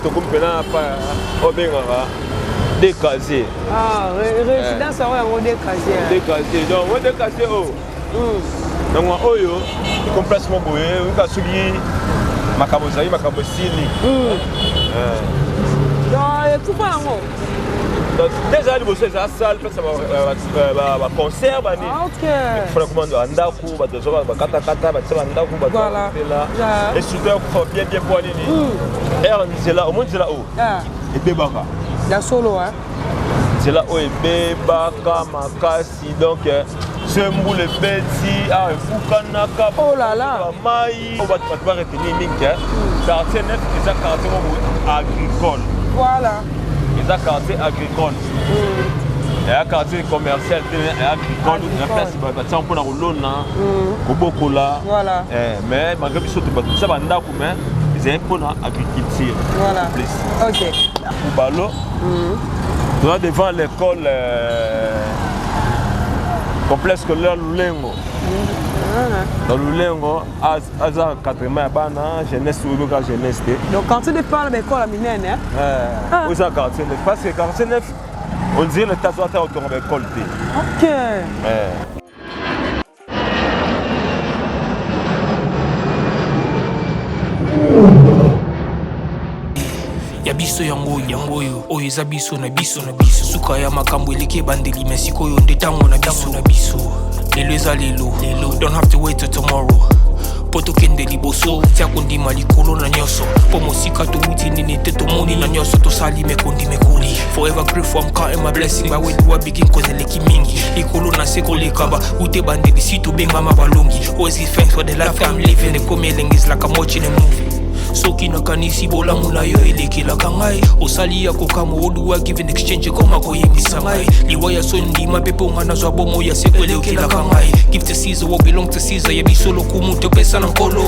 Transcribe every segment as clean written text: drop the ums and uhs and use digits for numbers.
tu comprends pas au Bengara des casiers. Ah, résidence au des casiers. Des casiers. Donc, on des casiers. Donc, on complexe mon boy, on a suivi ma camozaï, ma camosini. Donc, tout pas en déjà, il faut la salle, ça va concert. Ok. Il faut commander un daku, voilà. Et soudeur bien poigné. Et c'est là, au moins c'est là haut. Et Bébaka. La solo, hein. C'est là où il Bébaka, Makasi, donc c'est moule Betty, Foukanaka. Oh là là. Maï. On va retenir Minka. Quartier 9, c'est un quartier agricole. Voilà. C'est un quartier agricole. Et un quartier commercial et agricole. La place, c'est un peu dans le lot, voilà. Mais malgré tout ça, c'est un peu dans l'agriculture. Voilà. Ok. Balo, devant l'école complexe scolaire Lulengo. Dans Lulengo, à 4 mois, jeunesse ou jeunesse. Donc quand tu parles de l'école à Minen, hein? Où ça, quartier 9? Parce que quartier 9, on dirait le tas de autour de l'école. Ok. Ya biso yango oyo eza biso na biso suka ya makambo eleki ebandeli me sikoyo nde ntango na biso lelo eza lelo don't have to wait till tomorrow po tokende liboso tia kondima likolo na nyonso po mosika towuti nini te tomoni na nyonso tosali mekoli forever grateful I'm counting my blessing but when do I begin cause eleki mingi likolo na se koleka ba ute bandeli si tobengama balongi always give thanks for the life I'm living ekomi elengis like I'm watching a movie soki nakanisi bolamu na yo elekelaka ngai osali ya kokama oduwa give in exchange koma koyebisa ngai liwa ya so ndima mpe mpo nga nazwa bomo ya seko elekelaka ngai give to Caesar what belong to Caesar yebiso lokumu topesa na nkolo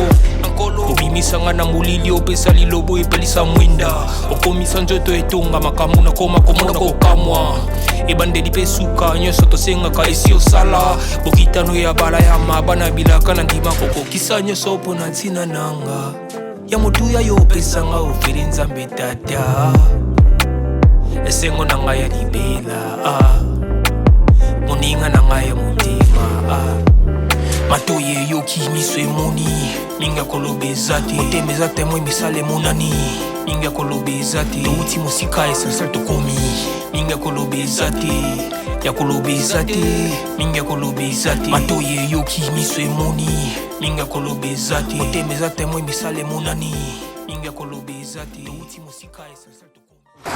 obimisa nga na molili opesa lilobo epelisa mwinda okomisa nzoto etonga makambo nakoma komona kokamwa ebandeli mpe suka nyonso tosengaka esi osala bokitano ya bala ya mabana bilaka na ndima kokokisa nyonso mpo na ntina nanga ya motuya yo opesanga ofeli nzambe tata esengo na ngai ya libela moninga na ngai ya motema matoyi eyoki miso emoni mingi ya koloba eza te motema eza temo emisala emonani mingi ya koloba eza te touti mosika essentiel tokomi mingi ya koloba eza te ya koloba eza te mingi ya koloba eza te matoyi eyoki miso emoni mingi ya koloba eza te motema eza temo emisala emonani mingi ya koloba eza te touti mosika essentiel tokomi.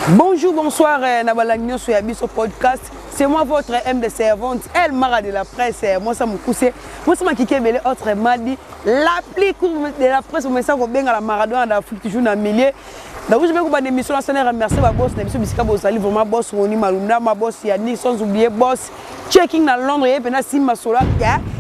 Bonjour, bonsoir, Nabalagno sur Yabiso Podcast. C'est moi votre M de servante, El Mara de la presse. Moi, ça me cousse. Moi, ça m'a kické belé autre madi. L'appli de la presse, on met ça comme bien à la Maradona d'Afrique, toujours dans le milieu. Donc, je vais vous faire des émissions. Je vais remercier ma boss, Nebiso Bisika Bosali, vraiment boss, Roni Malunda, ma boss Yannick, sans oublier boss. Checking dans Londres, et puis Sima Sola,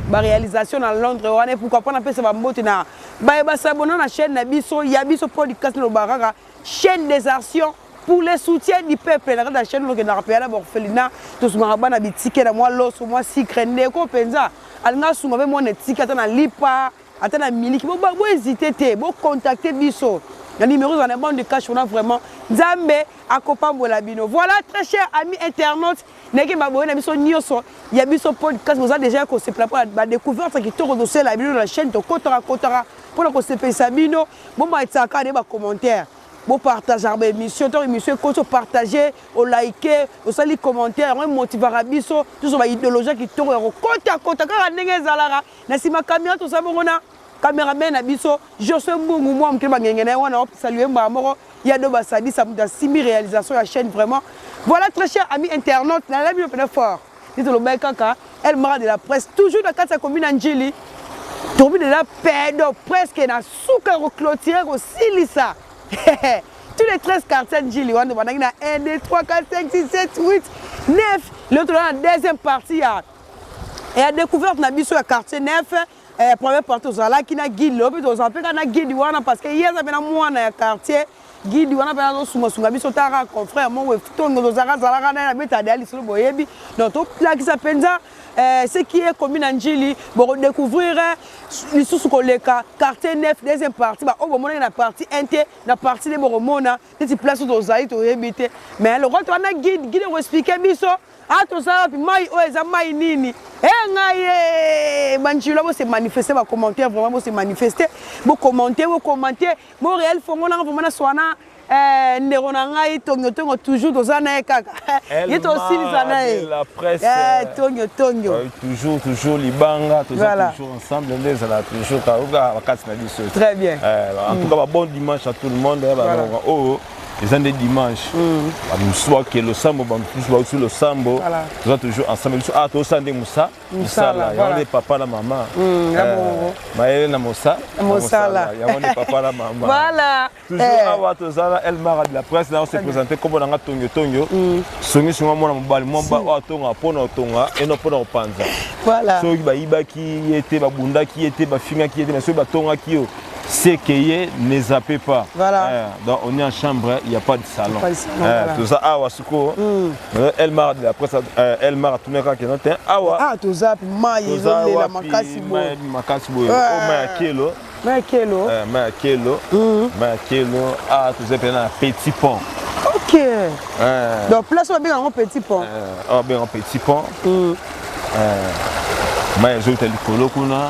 ma réalisation dans Londres. On est pourquoi pas on appelle ça ma botte na. Bah, s'abonner à la chaîne Nabiso, Yabiso Podcast, le Baraka, chaîne des actions. Pour le soutien du peuple, la chaîne qui n'a pas d'abord fait l'ina, tout ce qu'on a pas d'habitude, moi l'os, moi si craignez, qu'on pensa, alna sous avec mon éthique, attends à lipa, attends à miliki, bon hésiter, bon contacter biso, le numéro dans la bande de cash, on a vraiment Zambé, accompagne la bino. Voilà très chers amis internautes, n'ayez pas abonné à biso nioso, il y a biso podcast, vous avez déjà qu'on se prépare à découvrir ce qui tourne dossier la bino de la chaîne, de kotara pour la qu'on se paye sa bino, bon bah c'est ça, quand des commentaires. Bon partager l'émission, l'émission qu'on partager, au liker, au salut commentaire, on motive à biso, tout ça idéologie qui tourne au côté quand on zalara, na si ma caméra tout ça bon na caméraman à biso, je suis bon moi me ngengene on a saluer mamo, il y a deux basadi ça me donne 6000 réalisations la chaîne vraiment. Voilà très chers amis internautes, la vie est fort. C'est le mec kaka, El Mara de la presse, toujours dans sa commune Angeli. Tombé de la pédo presque na souka clôture au silisa. Tous les 13 quartiers de Gili, on a 1, 2, 3, 4, 5, 6, 7, 8, 9. L'autre dans la deuxième partie, il y a découverte dans le quartier 9. première partie ozalaki na guide lobi tozapeka na guide wana parce que hier ça na mwana ya quartier guide wana pena zo sunga biso tara confrère mon tongo tozalaka na beta de alisolo boyebi donc to plakisa penza ce qui est commune Njili pour découvrir les sous-colléca quartier 9 deuxième partie ba o bomona na partie nt na partie de boromona cette place où ozali to yebite mais le retour na guide ko expliquer biso to ça puis mai o eza mai nini ngai banchilo bo se manifester ba commentaire vraiment bo se manifester bo commenter bo réel fongo na vraiment soana ndero na ngai tongo toujours tozana kaka yeto aussi bizana la presse tongo toujours libanga toujours ensemble les ala toujours ka wakati na biso très bien en tout cas bon dimanche à tout le monde les ans de dimanche nous soit que le sambo plus sur le sambo nous toujours ensemble to sande musa musala ya on papa la maman maëlle na musa musala ya on papa la maman voilà toujours awa to zala elle mara de la presse là on s'est présenté comme on a tongo songi sur moi mobali momba o tonga pona tonga et non pona panza voilà so ba ibaki était ba bunda qui était ba finga qui était mais so ba tonga qui c'est qu'il ne zappez pas. Voilà. Donc on est en chambre, il n'y a pas de salon. Voilà. Tout ça, awa suko. Elle m'a dit après ça, elle m'a tourné quand elle était. Awa. Tout ça, maï, la makasi bo. Makasi bo. Oh ma kilo. Ma kilo. Ah tout ça pendant petit pont. OK. Donc place on bien un petit pont. Ah bien un petit pont. Mais je te le colo kuna.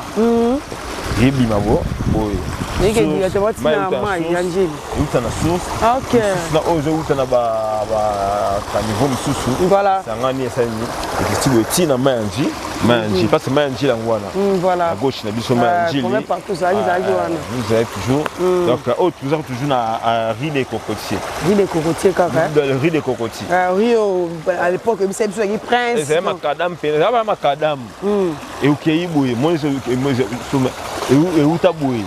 Ribi mabo. Mais que tu as voté na mai Njili. Uta na source. OK. Na ojo uta na ba niveau misusu. Voilà. Sangani esani. Et tu tina manji parce que manji la ngwana. Voilà. À gauche na biso manji. Comment partout ça wana. Nous avez toujours donc toujours na riz de cocotier. Riz de cocotier kaka. Le riz de cocotier. Oui à l'époque il s'est qui prince. C'est macadam pena, ba macadam. Et ukei boye, moi et uta boye.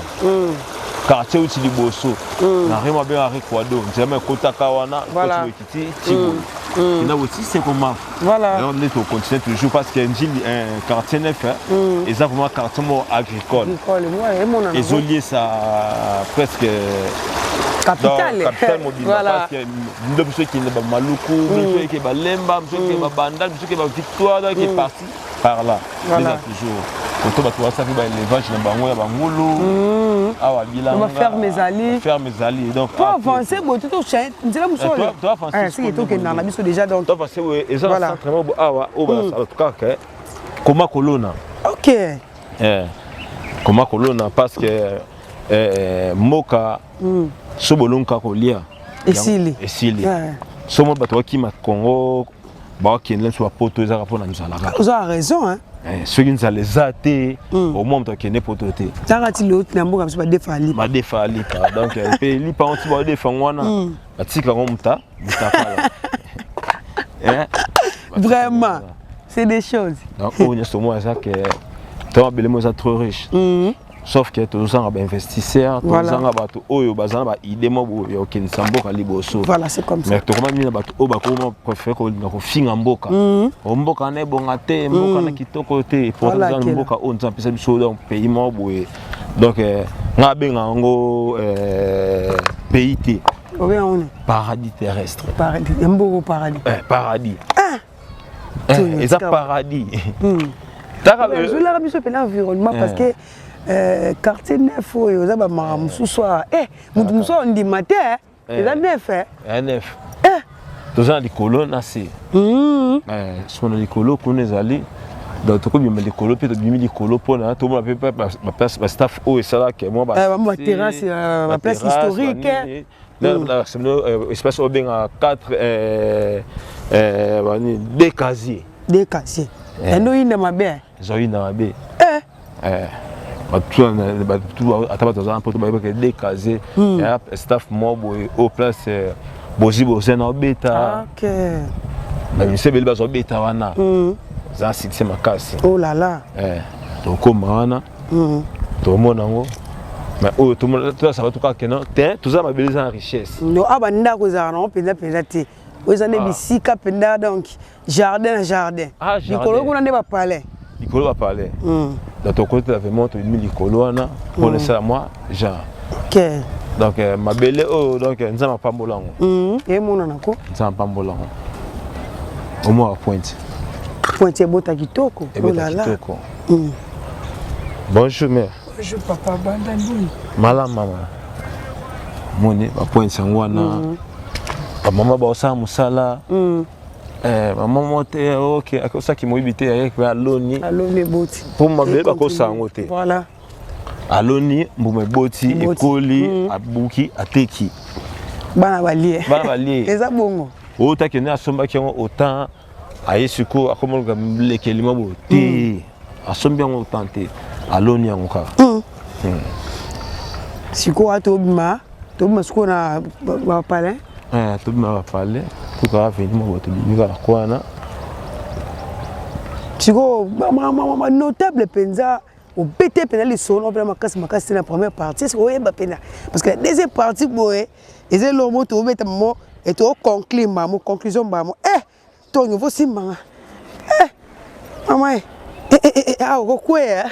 Quartier où tu dis bosso, na vraiment bien avec Kwado, jamais kota kawana, voilà. Kiti, Tibo. Il a aussi c'est comment. Voilà. On est au continent toujours parce qu'il y a un quartier neuf, et ça vraiment quartier agricole. Ils ont lié ça presque. Capital mobile. Voilà. Parce que nous sommes qui est Maluku, nous sommes qui est Lemba, nous sommes qui est Bandal, nous sommes qui est Victoire, qui est parti par là. Voilà. Toujours. Quand on va ça fait l'élevage dans Bango ya Bangolo. Ah wa bilanga. On va faire mes alliés. Faire mes alliés. Donc toi avancer bon tout au chien. Nous allons sur le. Toi avancer. C'est tout que dans la mission déjà donc. Toi avancer ouais, et ça centrement ah wa au en tout cas que comment colonna. OK. Comment colonna parce que moka sobolonka kolia. Esili. Somo bato ki ma Congo ba ki nlen so poto za rapona nzala. Vous avez raison hein. Ceux qui nous ont les athées, au monde qui n'est pas toté. Ça a été l'autre, n'a pas défali. Ma défali. Donc, les parents qui vont défendre, vraiment, c'est des choses. Donc, on est sur moi, ça que tu as des gens trop riches. Sauf que tu as des investisseurs, tu as des idées, voilà, c'est comme ça. Mais tu as des gens qui préfèrent que tu fasses un mboka. Un mboka n'est bon à te, un mboka n'est qui te côté. Pour un mboka, on a un pays mort. Donc, on a un pays paradis terrestre. Paradis, un beau paradis. Paradis. Et ça, paradis. Je l'ai remis sur l'environnement parce que quartier neuf oyo za ba maramusu soir mutu muso ndi matin eza neuf neuf toza likolo na se sona likolo kuna ezali donc tokobima likolo pe tobimi likolo mpona tomona pe baplace bastaff oyo esalaka mwa baterrasse baplace historique espace oyo benga 4 deux casiers endo ina mabe ezoyina mabe des casiers staff mobo au place bozi bozena obeta OK na misebe bazo beta wana za sitse makasi oh là là donc comme wana to mona ngo mais oh tout monde tout ça va tout cas que non tout ça ma belle en richesse no abanda ko za na penza te oza ne bisika penda donc jardin likolo kuna ne ba palais likolo va parler. Dans ton côté, vraiment, tu as mis likolo, pour laisser à moi, genre. Ok. Donc, ma belle, donc, nous n'avons pas molang. Et mon anako? Nous n'avons pas molang. Au moins, à pointe. Pointe, c'est beau, t'as kitoko. Oh là là. Bonjour, mère. Bonjour, papa, bandandou. Malam, maman. Moni, à pointe, c'est moi, maman, bah, ça, moussala. Maman monte ok akosa ki moibité avec aloni boti pour ma bébé akosa ngote voilà aloni mbume boti ekoli abuki ateki bana balie eza bongo o ta kene asomba ki autant aye suko akomolga lekeli mabo te asombi ngo tante aloni ngoka siko atobima siko na ba palais tobima ba palais pour venir moi tu dis la quoi na siko mama notable penza au pété penza les sons vraiment makasi la première partie c'est oyeba pena parce que la deuxième partie boye et le mot to beta mo et to conclure mo conclusion ba mo to nouveau simba maman ko quoi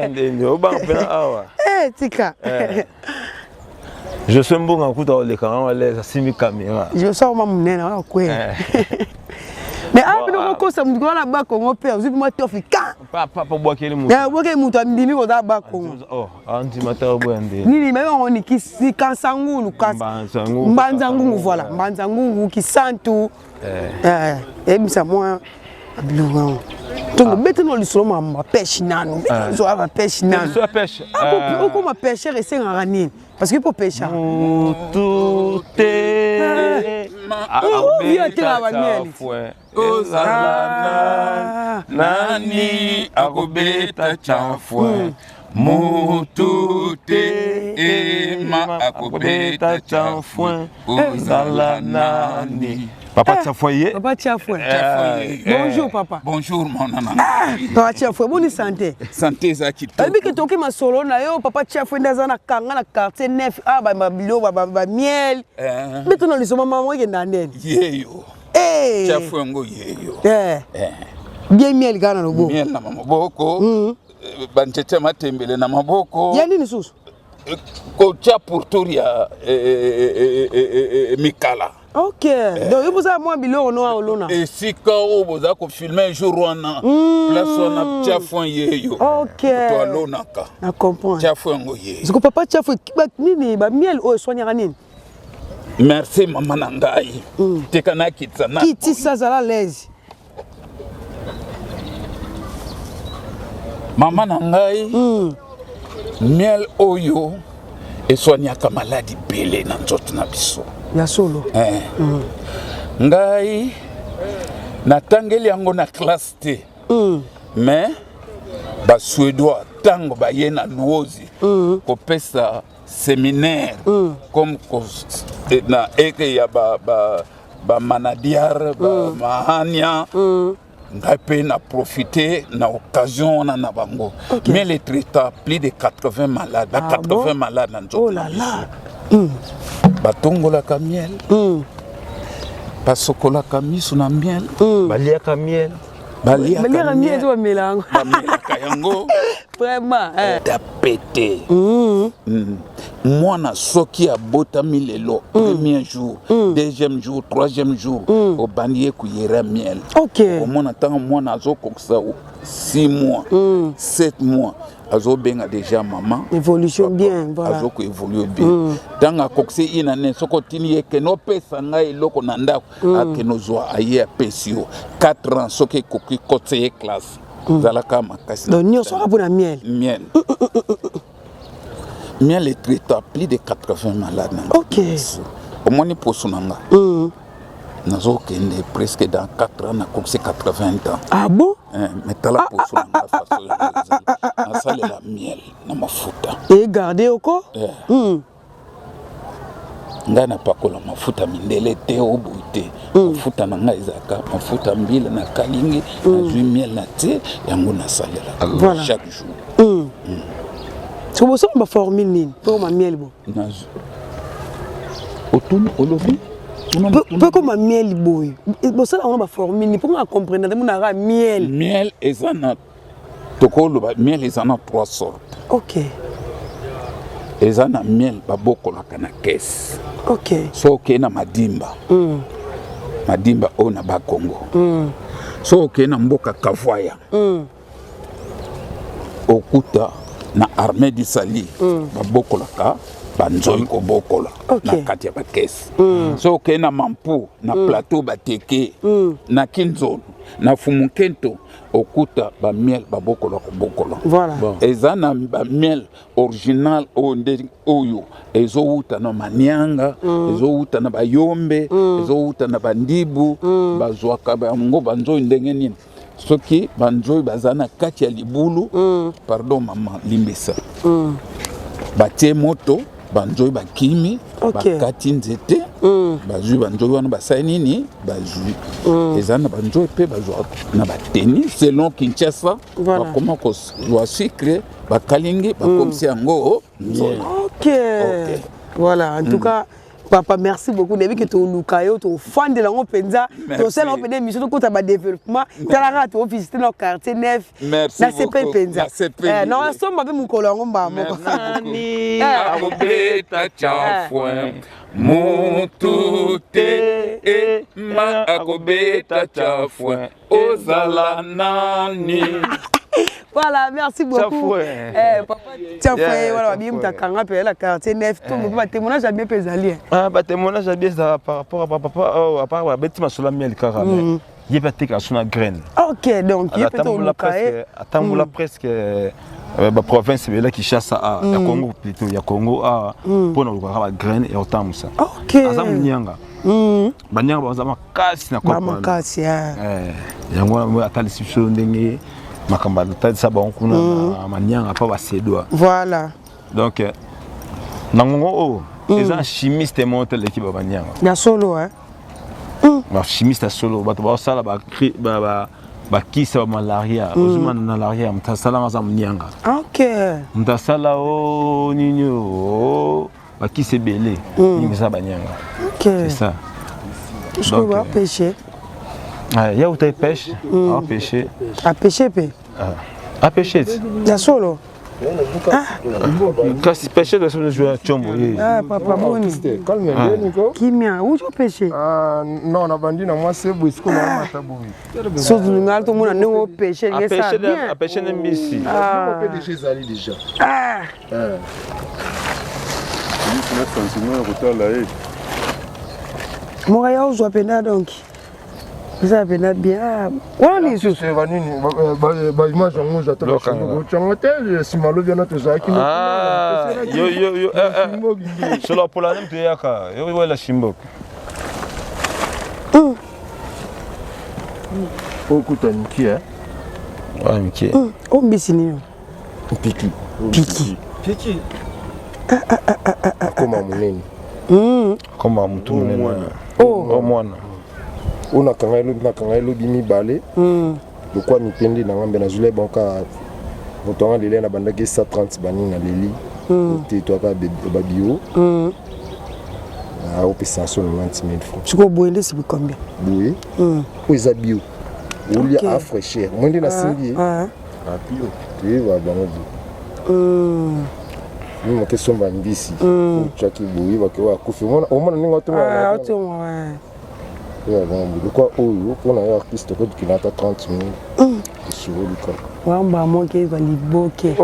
ndeni o ba pena awa tika je suis un bon coup dans les caméras, les assimi caméra. Je sors ma monnaie là, quoi. Mais après nous ko ça me doit la bas Congo père, vous moi tofika. Pas boire quel mot. Boire quel mot ndimi ko da bas Congo. Oh, anti matin boende. Ni mais on ni kisi kansangu nous kas. Mbanzangu voilà, mbanzangu qui santu. Et ça moi ablouan. Donc bête no li solo ma pêche nano. Zo ava pêche nano. Zo pêche. Ako ma pêcher et c'est ngani. Parce que pour pêcher. Tout est nani akobeta chafwe mutute ema akobeta chafwe ozala nani. Papa Tiafoye. Papa Tiafoye. Bonjour papa. Bonjour mon nana. Papa Tiafoye, bonne santé. Santé za kitoko. Abi ke toki masolo na yo papa Tiafoye ndaza na kanga na quartier 9 ba bilo ba miel. Beto na lisoma mama weke ndandeni. Yeyo. Tiafoye ngo yeyo. Bien miel gana lobo. Miel na maboko. Banchete matembele na maboko. Yani ni susu. Ko tia pourtour mikala. Ok. Donc vous avez moi bilo no olona. Et si quand vous avez filmé un jour wana place on a Tiafoye yeyo. Ok. To alona ka. Na comprendre. Tiafoye ngo yeyo. Parce que papa Tiafoye nini ba miel o soignera nini? Merci maman nangai. Tekana kitsana. Kiti ça la l'aise. Maman nangai. Miel oyo et soignaka maladie belé na nzoto na biso. Ya solo. Ngai natangeli yango na classe T. Mais ba suédois tango ba yena nuozi ko pesa séminaire comme na eke ya ba manadiar ba mahania. Ngai pe na profiter na occasion na bango. Mais les traitants plus de 80 malades, 80 malades dans nzoto. Oh là là. Batongola ka miel. Basokola ka misu na miel. Balia ka miel. Balia ka miel to melango. Balia ka yango. Vraiment. Da pété. Moi na soki a botami lelo premier jour, deuxième jour, troisième jour au banier kuyera miel. OK. Au moins attend moi na zo koksa 6 mois, 7 mois. Azo benga déjà maman. Évolution bien, voilà. Azo ko évolue bien. Dans a kokse ina ne soko tini ke no pesa ngai loko na ndako akeno zo aye apesio 4 ans soki koki kotse classe. Zalaka makasi. Donc nous sommes pour la miel. Miel. Miel est traité plus de 80 malades. OK. Au moins ni pour sonanga. Nous avons presque dans 4 ans, on a 80 ans. Ah bon? Mais tu as la pour sonanga façon de la miel, na mafuta. Et gardez au corps? Nga na pakola mafuta mindele te obuite. Mafuta na nga ezaka, mafuta mbila na kalingi, na jus miel na te, yango na salela chaque jour. C'est pour ça qu'on va former une pour ma miel bon. Autour olobi. Peu comme ma miel boy. Pour ça on va former une pour qu'on comprenne de mon miel. Miel ezana tokoloba miel eza na 3 sortes. Ok. Eza na miel babokolaka na caisse. Ok. So okei na madimba. Madimba oyo na bakongo. So okei na mboka Kavwaya. Okuta na armée du Sali. Babokolaka banzoi kobokola na kati ya bakesi. So okei na Mampu na plateau bateke na Kinzolo na Fumukento okuta ba miel babokola kobokola. Voilà. Eza na ba miel original oyo ezouta na Manianga, ezouta na Bayombe, ezouta na Bandibu, bazwaka bango banzoi ndenge nini. Soki banzoi bazana kati ya libulu, pardon mama limbesa. Batie moto banzoi bakimi, bakati nzete, bazui banzoi wana basai nini, bazui. Ezana banzoi pe bazwa na bateni selon Kinshasa, bakoma kozwa sucre, bakalingi, bakomisi yango. Ok. Voilà, en tout cas, papa, merci beaucoup. Depuis que tu as lukayo, tu as fan de l'ango penza, tu as fait l'opération de mission, tu as développement, tu as visité notre quartier neuf. Merci beaucoup. Penza. Non, on sommes avec mon colongo Merci. Akobeta chafouin, moutouté, ma akobeta chafouin, ozala nani. Voilà, merci beaucoup. Papa, tiens, voilà, bien, tu as quand même la quartier neuf. Tout le monde, témoignage à bien pesali. Ah, témoignage à bien par rapport à papa, à part à bêtiment sur la miel caramel. Il y a pas de sur la graine. Ok, donc il y a peut-être attends presque la province là qui chasse à Congo plutôt, il y a Congo à pour nous voir la graine et autant ça. Ok. Azam nyanga. Banyanga bazama kasi na kwa. Mama kasi ya. Yango atali sipso ndenge makamba tadi saba onkuna na manyanga pa basedwa. Voilà. Donc nango les chimistes montent l'équipe banyanga. Ya solo hein. Ma chimiste solo bato ba sala ba kisa malaria ozuma na malaria mtasala maza mnyanga. OK. Mtasala o nini o ba kisa belé ni ça banyanga. OK. C'est ça. Je vais pêcher. Ah, ya ou pêche? À pêcher. À pêcher pe. À pêcher. Ya solo. Quand si pêcher de ce joueur chombo. Ah papa boni. Calme Nico. Kimia, où tu pêcher? Ah non, na bandi na moi c'est bouisco na mataboui. So du ngal to mona no pêcher nge ça bien. À pêcher n'embisi. Ah, on peut déjà zali déjà. Ah. Mon gars, je vais donc. Vous avez bien. On est sur ce vanini, bah image en rouge attends. Tu as noté si malo vient notre zaki. Ah, yo. Sur la pola nem tuyaka. Yo wala shimbok. Okuta niki hein. Ouais, niki. Oh mbisini. Piki. Koma munene. Koma mtu munene. Oh mwana. On a quand même bimi balé. Le quoi mi pendi na ngamba na zule banka. Motonga lele na banda ke 130 bani na leli. Te to ka babio. Ah, au pesa sur 90 000 francs. Tu go boende c'est combien? Oui. Pour les bio. Ou il y a fraîcheur. Moi de la singi. Ah. Bio. Tu vas bango. Nous question bambisi. Tu as qui boui va que wa kufi. Au moins ningo to. Ah, tu ouais. De quoi pour un artiste qui n'a pas 30 000 sur le cas. Wamba moke va liboke.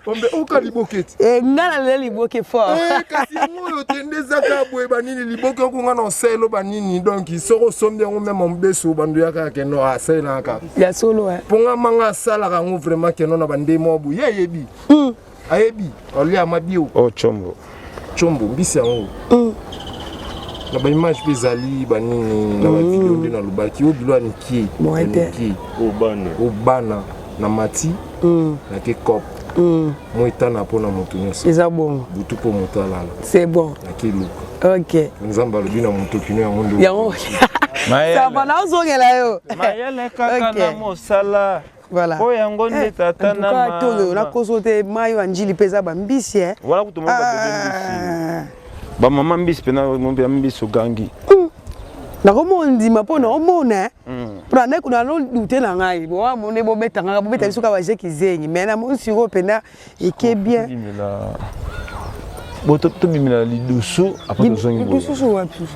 On peut liboke. Ngala liboke fort. Kasi mo tende zaka boye banini liboke ko ngana selo banini donc il soro sombe ngo même en beso bandu yaka ke no asela ka. Ya solo hein. Ponga manga sala ka ngo vraiment ke no na bande mo bu yebi. Ayebi oli amabio. Oh chombo. Chombo mbisi yango. Na ba image bezali banini na ba video ndi na lubaki obilo niki obana na mati na ke cop moitana pona moto nyonso eza bon butu po moto alala c'est bon na ke luka OK nzamba lobi na moto kino ya mondo yango ça va na ozongela yo mayele kaka na mosala voilà o yango nde tata na ma to la kosote mayo anjili peza ba mbisi hein voilà ko to mo ba mbisi ba mama mbisi pena mo mbisi gangi na komo ndima po na omona Pour ane kuna no douter na ngai. Bo wa mo ne bo betanga bo beta suka waje kizengi. Mais na mo siro pena eke bien. Bon to bimela li dessous après to zongi. Dessous wapi.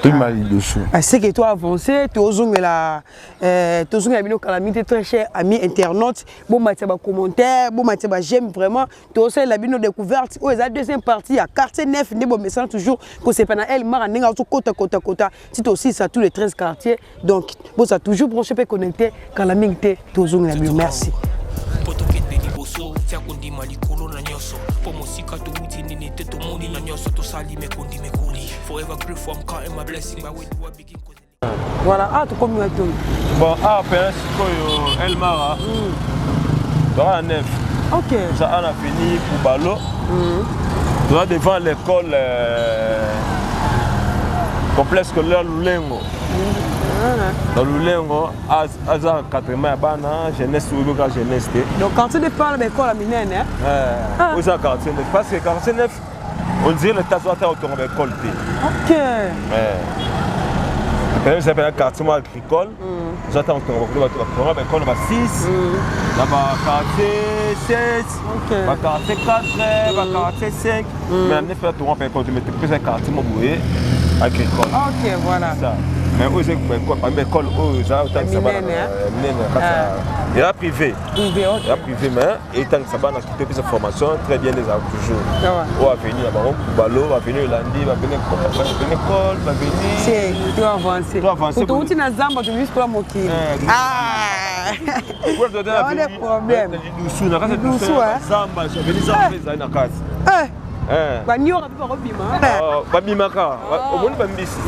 Tout mal dessous. C'est que toi avancé, tu as une calamité très chère, amis internautes. Bon, tu as commentaires, bon, tu as j'aime vraiment. Tu as la bino découverte. Oh, la deuxième partie, à quartier 9, ne bon, mais ça toujours que c'est pendant elle, mara, n'enga tout kota. Tu aussi ça tous les 13 quartiers. Donc, bon, ça toujours branché peut connecter calamité. Tu as la bino. Merci. Voilà, ah, tu comme tu. Bon, ah, Pénascoyo, Elmara. Dans la nef. Ok. Ça on a fini pour Balo. Là devant l'école complexe scolaire Lulengo. Dans Lulengo, à 4e bana, jeunesse ou jeunesse. Donc quand tu départ de l'école à Minène, hein? Où ça 49 parce que 49 on dirait le tas de autour de l'école. Ok. Ça s'appelle un quartier agricole. J'attends autour de l'école, on va 6, là bas quartier 7, là quartier 4, là quartier 5. Mais on ne fait pas tout remplir l'école, mais plus un quartier agricole. Ok, voilà. Mais où c'est l'école, où ça il y a privé. Il y a privé, mais et tant que ça va, on a quitté plus de formation, très bien les arbres toujours. On va venir là-bas, on va venir lundi, va venir l'école, va venir. C'est, tu vas avancer. Tu vas avancer. Pour tu n'as zamba, tu vis pour la moquille. Ah! On a des problèmes. Doucou, hein? Zamba, je vais venir zamba, ça na casa. Banyora pe bakobima. Babimaka. Omoni bambisi.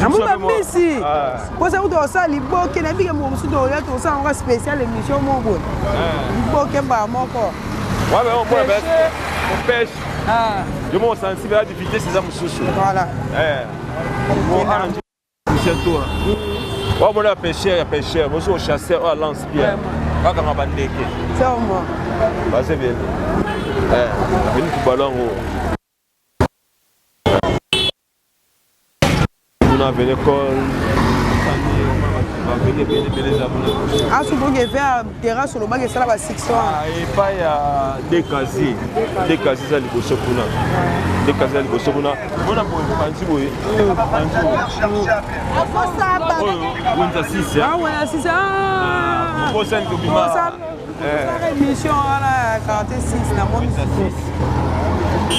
Amu bambisi. Posa uto sa liboke na bige mo musudo ya to sa nga spécial émission mo bo. Liboke ba moko. Ouais mais on pêche. Je m'en sensible à la vitesse des amususu. Voilà. C'est toi. Ouais mon pêcheur, moi je chasseur à lance-pierre. Pas comme bandeke. C'est moi. Vas-y bien. Veni pour ballon. On a venu l'école. Ah, tu peux faire terrasse sur le bac et ça la section. Et pas il y a des casiers ça les bosso kuna. Des casiers les bosso kuna. On a pour panti boy. On a 6. Ah ouais, 6. Ah. On a que bima. Émission à la quartier 6 na mon 6.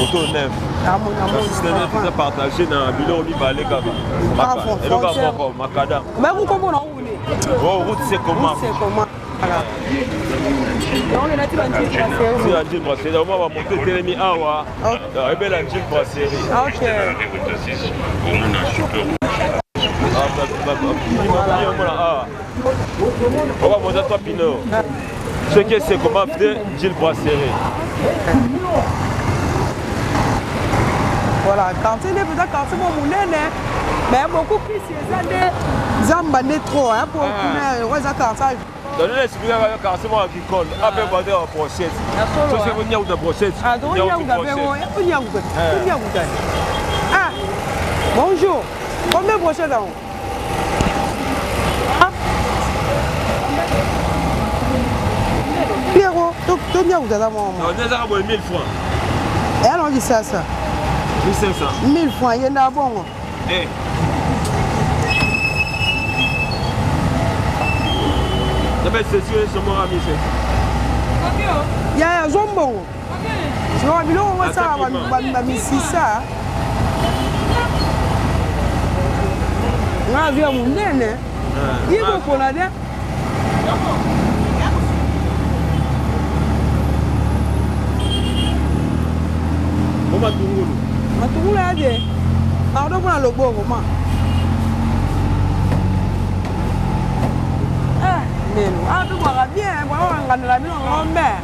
Auto 9. On a partagé dans bilo mi balé gabi. Et le gars encore Makada. Mais vous comment on roule? Oh, route c'est comment? C'est comment? Voilà. On est là tu vas dire brasserie. Tu vas dire brasserie. On va monter Télémi Awa. Et bien la Gilles brasserie. OK. On va monter à toi Pinot. Ce qui c'est comment faire Gilles brasserie. Voilà, quand il est peut-être quand c'est mon moulin, mais beaucoup plus c'est Zamba n'est trop hein pour couler ça quand ça. Dans les explications avec carrément agricole, après on va dire brochette. Ça c'est venir de brochette. Ah donc il y a où Ah. Bonjour. Combien de brochettes là? Ah. Pierrot, tu viens où là mon? On est à 1000 francs. Et alors dit ça 1500. 1000 francs, il y en a bon. Eh. D'abord, c'est sûr, c'est mon ami. Il y a un zombon. Tu vois, il y a ça, il y a 600. Il y a un nene. Il y a un polade. Comment tu roules? Tu roules à dire. Pardon pour le bon moment. Ah, tu vois bien, on va la mise en mer.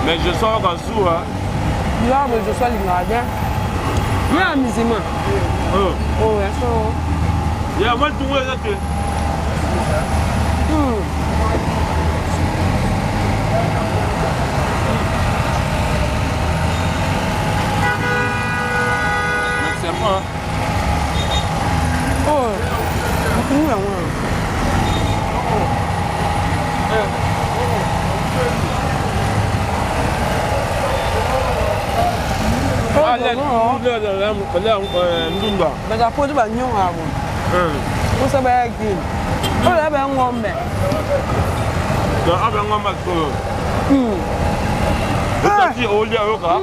Mais je sors en sous, hein. Là, je sois l'ingrédient. Il y a un musulman. Oh, oui, ça. Il y a moi tout le monde. serpent. Oh, mas a pôde banho água. Você vai aqui. Olha bem um homem. Ah ben ngoma ko. Eti olha eu cá.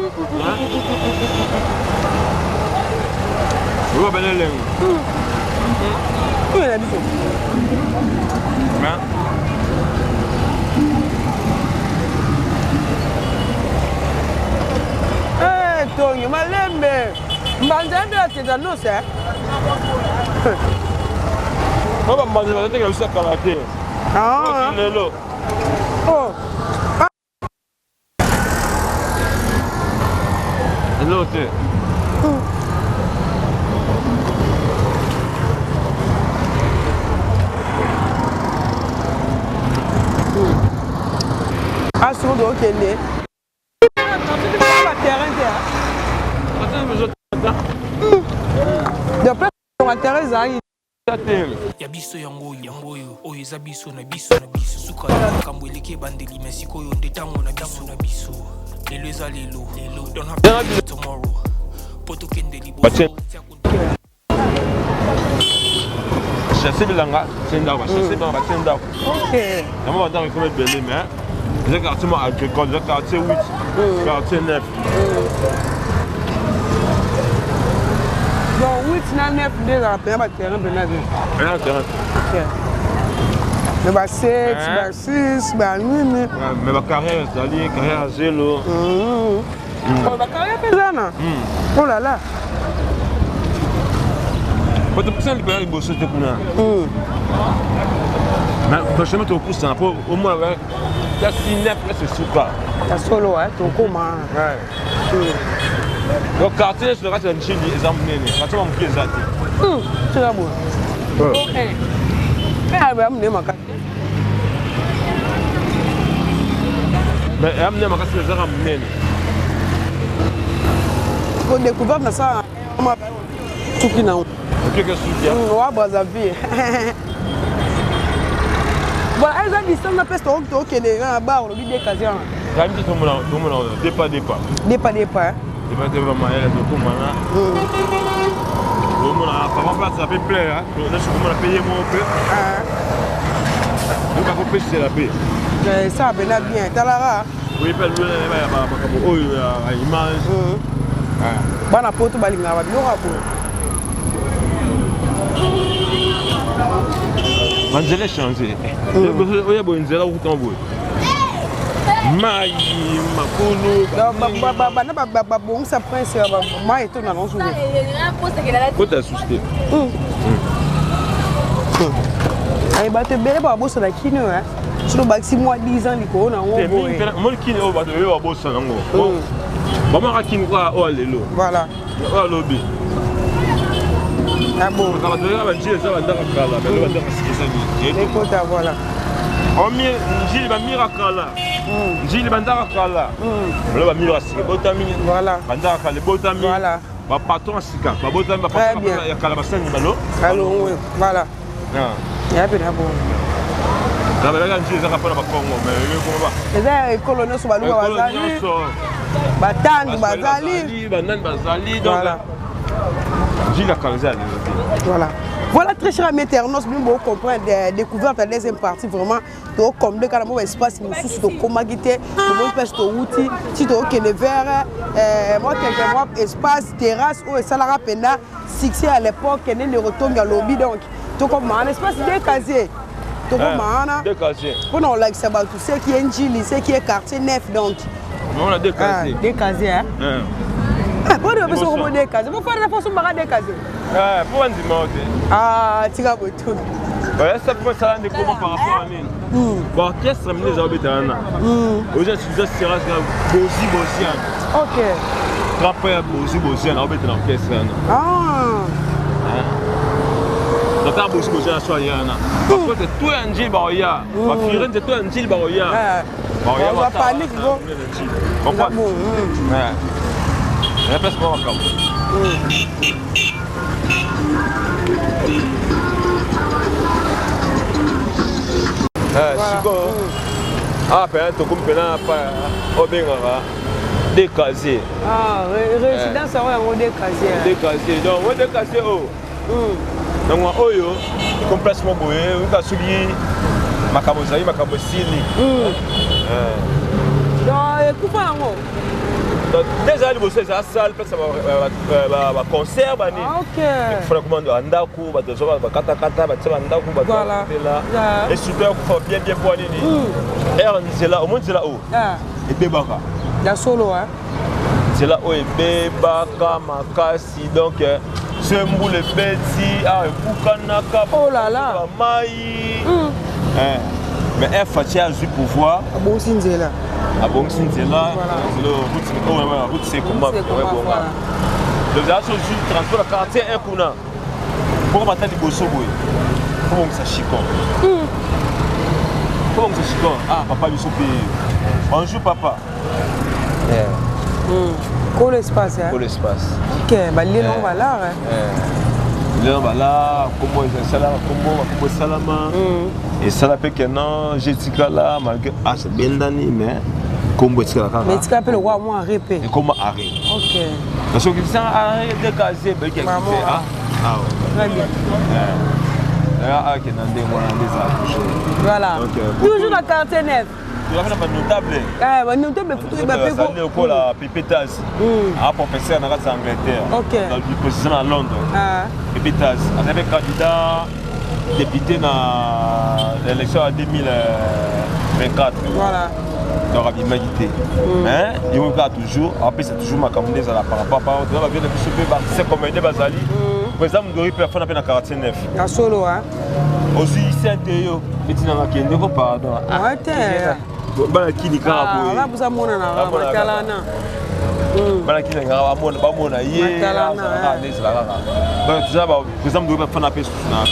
Eu beneleng. Olha disso. Né? Tonho, mas lembre, mandando a tida não sei. Vamos mandar até que eu saia karaté. Ah. Lelo. Oh. Lelo te. Ah, sur do kele. D'après ton intérêt, ça y Yabiso yango oyo eza biso na biso suka ya makambo eleki bandeli mais sikoyo nde ntango na biso lelo eza lelo don't have to wait tomorrow po tokende liboso Chasser bilanga, c'est ndako, chasser bilanga, c'est ndako. ok. Yamo va dans comme belé mais les quartiers agricoles, les quartiers 8, quartier 9. Bon, 8 na 9 déjà la paix, terrain benazé. Rien terrain. Ok. Mais bah 7, bah 6, bah 8. Mais ma carrière c'est carrière à zéro. Oh, bah carrière pesana. Oh là là. Quando você não pega bolsa de cuna. Mas você não toca isso, não. O meu é já se neuf c'est sucre. Ta solo hein, ton comment. Ouais. Le quartier sur le quartier de Chili, exemple néné. Quartier mon pied zati. C'est là bon. OK. Ah bah me ma carte. Mais amener ma casse les armes néné. Pour découvrir na ça, on m'a tout qui na. OK que sucre. Ouais, Brazzaville. Bon, elles ont dit ça na peste OK les gens là-bas, on dit des casiers. Quand même tout le monde départ. Dépa. Dépa vraiment elle de comment là. Tout le monde avant pas ça fait plaisir hein. Là je commence à payer moi un peu. Donc à couper c'est la paix. Ça ben bien, talara. Oui, pas le oh image. Bana poto balinga ba biloko ko. Manzela changé. Oya bonzela utambo. Mai makulu. Ba bon ça prince ba et tout na non souvenir. Faut t'assuster. Ay ba te bele ba bossa na kino hein. Sur le baxi moi 10 ans liko na ngo bo. Mon kino ba te ba bossa na ngo. Ba ma kino kwa o lelo. Voilà. O lobi. Ah bon. Quand tu vas dire ça va dans la kala, mais va dans ce Les quotas voilà. On mi njili ba mirakala. Njili bandaka kala. Le ba mirasi botami. Voilà. Bandaka kala botami. Voilà. Ba patron sika, ba botami ba patron ya kala basani balo. Allô, voilà. Ya pe na bon. Na ba la njili za ka pona ba Congo, mais le ko ba. Les colonels so baluka bazali. Batandu bazali. Banan bazali donc. Njili la kala zali. Voilà. Voilà, très cher amis internautes, nous allons comprendre découverte la deuxième partie vraiment. Donc, comme le carrément espace, nous sommes de comment guider, nous pêche de outils, si tu as les verres, moi quelques mois espace terrasse où ça la rappelle succès à l'époque, il y a le retour à lobby donc. Donc comme un espace décasé. Donc comme un décasé. On a like ça tout ce qui est Njili, ce qui est quartier neuf donc. On a décasé. Décasé hein. Pourquoi on peut se remonter décasé? Pourquoi on peut se remonter décasé? Pour un dimanche. Ah, tu vas voir tout. Ça peut ça de comment par rapport à nous. Bon, orchestre mais les habitants là. Aujourd'hui c'est ça Bosi. OK. Après Bosi habitant orchestre là. Ah. Donc à Bosi là soit yana. Parce que tout un Njili baoya. Va firer de tout un Njili baoya. On va parler gros. Comprends? Ouais. La place pour encore. Siko. Ah, peut-être que comme là pas au Bengara des casiers. Ah, résidence ça va des casiers. Des casiers. Donc on des casiers oh. Donc on yo complètement boyé, on va soulier makabozai makabosini. Donc coupe en haut. Donc déjà les bosses ça salle parce que va concert bani. OK. Il faut commander andako ba dozo ba kata ba tsaba andako ba voilà. Et super pour bien pour nini. C'est là au moins c'est là où. Et bebaka. La solo hein. C'est là où et bebaka makasi donc ce moule beti ah bukanaka. Oh là là. Mai. Mais elle fatia du pouvoir. Bon sinzela. Ah bon sinzela. C'est le route c'est comment le village du transport la quartier un kuna. Pour matin du bosso boy. Pour ça chicon. Pour ça chicon. Ah papa lui souper. Bonjour papa. Quoi l'espace hein? Quoi l'espace. OK, bah les non voilà Là voilà comment ça là comment salama. Et ça la que non, j'ai dit que là malgré ah c'est bien d'année mais comme tu là. Mais tu appelles le roi moi répé. Et comment arrêter. OK. Parce que ça arrête de caser ben qui ah très bien. Ah qui n'a des mois des voilà. Toujours dans quartier neuf. Tu vas faire un notable. Ah, un notable pour ça le la Pépitas. Ah professeur dans l'Angleterre. OK. Dans le position à Londres. Ah. Pépitas, on avait candidat député dans l'élection en 2024. Voilà. Donc il m'a dit hein, il va toujours après c'est toujours ma commune à la par rapport à on va bien c'est comme des bazali. Par exemple, nous devons faire un 49. La solo hein. Aussi c'est yo, et tu n'as qu'un déco pardon. Ouais, t'es. Bala kini kara boye. Ah, vous amona na makalana. Bala kini ngara ba mona ye. Makalana. Ah, des la la. Donc ça va, par exemple, nous devons faire un peu na 49.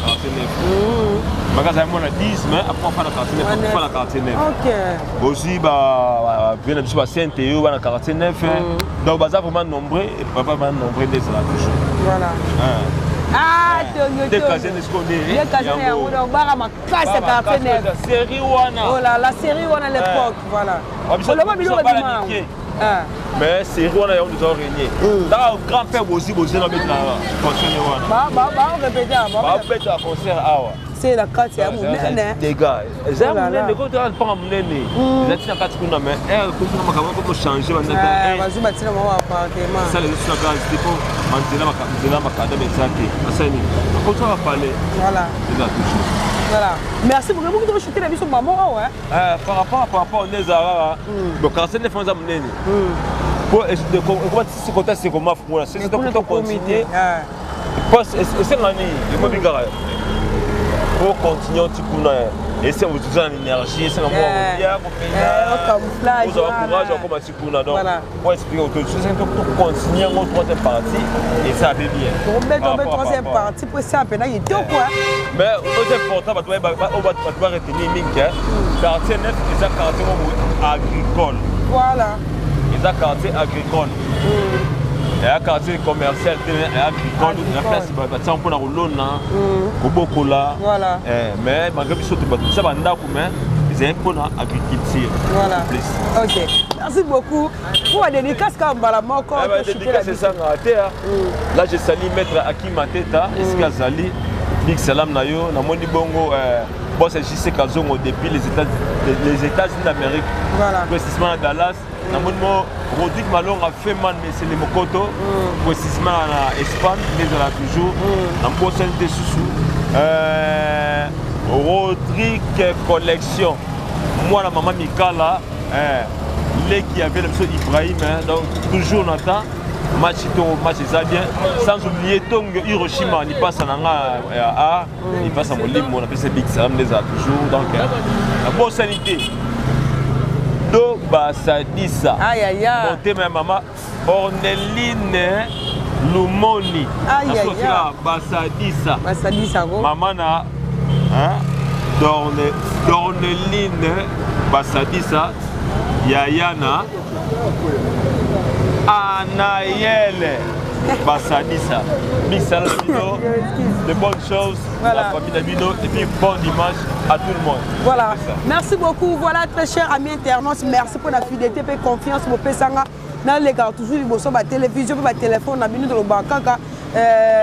Magasin mona 10 mais après on fait la 49, on fait la 49. OK. Aussi bah bien habitué à Saint-Théo na 49. Donc bah ça vraiment nombreux et pas vraiment nombreux des là toujours. Voilà. Ah, des casiers de scondé. Des casiers on donc bara ma casse 49. Série wana. Oh là, la série wana l'époque, voilà. On le voit biloko du mais série wana on nous a régné. Là grand-père aussi na mettre là. Concert wana. Bah répéter à concert awa. C'est la carte ya munene. Des gars, ça munene ko ta pas munene. Les atina carte kuna mais elle ko na makaba ko changer wana. Bazu batina mo appartement. Ça les sur gaz tipo mantela makada bezaki. Asani. Ko ça va parler. Voilà. Voilà. Merci beaucoup de chuter la vie sur maman ouais. Par rapport au Nezara. Donc quand c'est des fonds munene. Pour comment si côté c'est comment pour c'est pour continuer. C'est l'année, le mot bigara. Pour continuer un petit coup et c'est vous utilisez l'énergie, c'est un camouflage. Vous avez courage comme un petit coup donc. Pour expliquer autour de c'est pour continuer mon troisième partie et ça va bien. Pour mettre troisième partie pour ça peine il était quoi. Mais c'est important on va retenir Minka. Quartier neuf et ça quartier agricole. Voilà. Et ça quartier agricole. Et un quartier commercial et agricole, la place c'est un peu dans le au Bokola. Voilà. Mais malgré tout ça va c'est un peu dans l'agriculture. Voilà. OK. Merci beaucoup. Pour la dédicace quand on encore c'est ça là je salue maître Hakim Mateta ici Kazali Big Salam Nayo na moni bongo boss JC Kazongo depuis les États-Unis d'Amérique. Voilà. Précisément à Dallas. Rodrigue Malon a fait mal, mais c'est les Mokoto. Précisément en Espagne, mais on a toujours. En prochaine des sous. Rodrigue Collection. Moi, la maman Mikala, les qui avait le monsieur Ibrahim, donc toujours Nathan. Match bien. Sans oublier Tong Hiroshima, il passe à Nanga, il passe à Molim, on appelle ça Big Sam, les a toujours. Donc, la bonne sanité. Do Basadissa. Aïe aïe aïe. Monté ma maman Orneline Lumoni. Aïe aïe aïe. Basadissa. Basadissa go. Maman na Dorneline Basadissa. Yayana Anaël Basadisa. Mixala Bino, de bonnes choses, la famille Nabino, et puis bon dimanche à tout le monde. Voilà. Merci beaucoup. Voilà, très chers amis internautes, merci pour la fidélité et confiance. Mon Pesanga, dans les gars, toujours, il y a la télévision, le téléphone, la minute, le bakaka.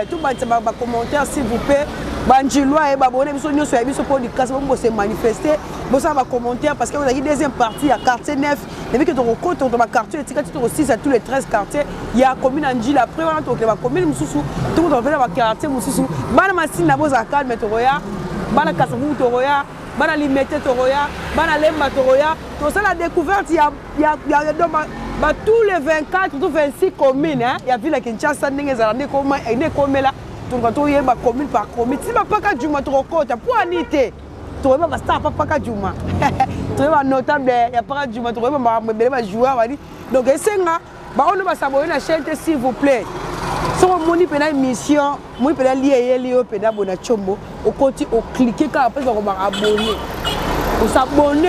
Tout le monde commentaire, s'il vous plaît. Banjilwa et Babone, nous sommes sur le podcast, nous se manifester. Nous avons commentaire parce que vous avez une deuxième partie à quartier 9. Depuis que tu rencontres dans ma quartier, tu as aussi à tous les 13 quartiers. Il y a la commune Anjil, après on a la commune Moussou, tout le monde dans le quartier Moussou. Bana Massine, la Bosa Calme Toroya, Bana Kassabou Toroya, Bana Limete Toroya, Bana Lemba Toroya. Tout ça, la découverte, il y a tous les 24, tous 26 communes. Il y a vu la Kinshasa, il y a des communes là. Tu as ma commune par commune. Si tu n'as pas de Juma, tu as pour Anité. Tu as pas star, pas de Juma. Tu as notable, il n'y a pas de Juma, tu as pas joueur. Donc, on va s'abonner à la chaîne, s'il vous plaît. Si on a une émission, on a lié au Chombo, on continue à cliquer quand après on va abonner. On s'abonne,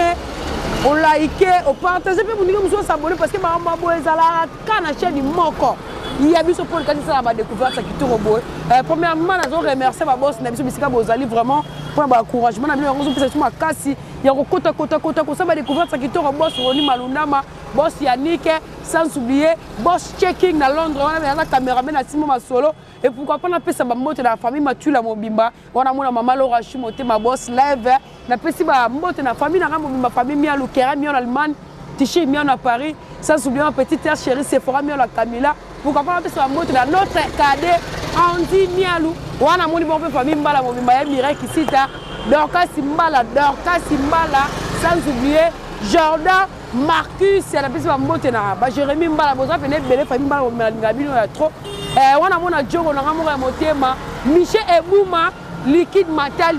on like, on partage, puis on s'abonne parce que on va abonner à la chaîne du Moko. Il y a eu ce point de la découverte qui tourne au bout. Premièrement, nous remercier ma boss, Nabisou Bissika Bozali, vraiment pour l'encouragement. Nous avons dit que c'est il y a un découverte qui tourne au boss, Roni Malundama, boss Yannick, sans oublier, boss checking dans Londres, on a la caméraman à Simon Masolo. Et pourquoi pas, on a fait ça, dans la famille, Mathieu la Mobimba, on a mon maman Laura Chimote, ma boss live, on a fait ça, dans la famille, ma famille, Mia Lukera, Mia en Allemagne, Tiché, Mia en Paris, sans oublier ma petite sœur chérie, Sephora, Mia la Camila. Pourquoi pas faire ça dans notre cadet Andy Mialou. On a mon famille Mbala, mon Mireille qui cite Dorcas Simbala, sans oublier Jordan, Marcus, c'est la personne Motena, Jérémy Mbala, vous avez une famille Mbala, on a trop. On a mon adjoint, on a mon motema, Michel Ebouma, liquide matal,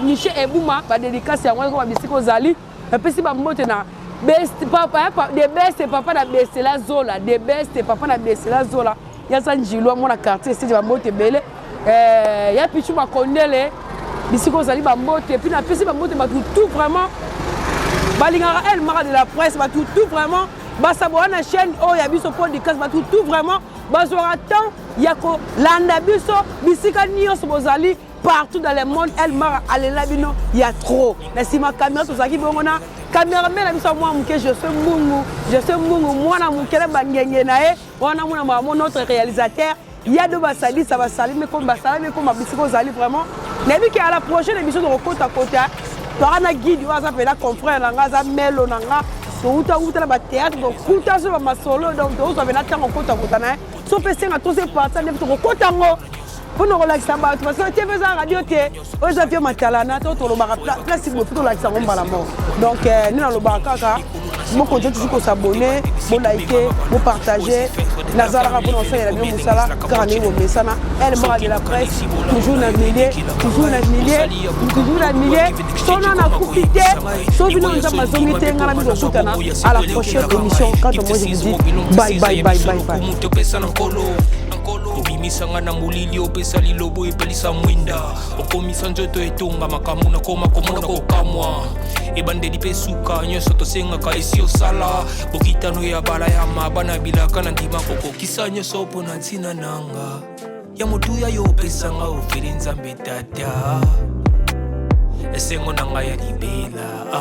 Michel Ebouma, pas dédicace à moi, comme Bissiko Zali, la personne Motena. Best papa, des best papa na baissé la zola, des best papa na baissé la zola. Il y a ça Njilo mon quartier, c'est va mote belé. Il y a pichu ma connaît ici qu'on s'allie ba mote puis na pesi ba mote ba tout vraiment. Balingara elle mara de la presse ba tout vraiment. Ba sabona na chaîne oh ya biso podcast ba tout vraiment. Ba zora temps ya ko landa biso bisika nyos bozali partout dans le monde elle mara aller là bino il y a trop. Na si ma caméra to zaki bongona caméraman la biso moi muke je suis mungu moi na mukele bangenge nae wana muna notre réalisateur il y a de basali ça va salir mais comme bisiko zali vraiment nebi ki à la prochaine émission de côté à côté to na guide wa za pela confrère na nga za melo na nga to uta ba théâtre donc kuta so ba solo donc to so ba na tango côté à côté na so pese na to se partir ne to côté ngo pour nous relaxer parce que tu fais ça radio tu aux avions matalana to lo ba place pour to relaxer on bala mo donc nous dans le bakaka mon continue toujours s'abonner bon liker bon partager nazala pour nous faire la bien musala garder au messana elle m'a de la presse toujours na millier son on a profité so bino nza mazongité ngala biso kutana à la prochaine émission quand moi je vous dis bye. Obimisanga na mulili opesa lilobo epelisa mwinda okomisa nzoto etonga makamu na koma komona kokamwa ebandeli pe suka nyonso tosengaka esi osala bokitano ya bala ya mabana bilaka na ndima kokokisa nyonso mpo na ntina nanga ya motuya yo opesanga ofeli nzambe tata esengo na ngai ya libela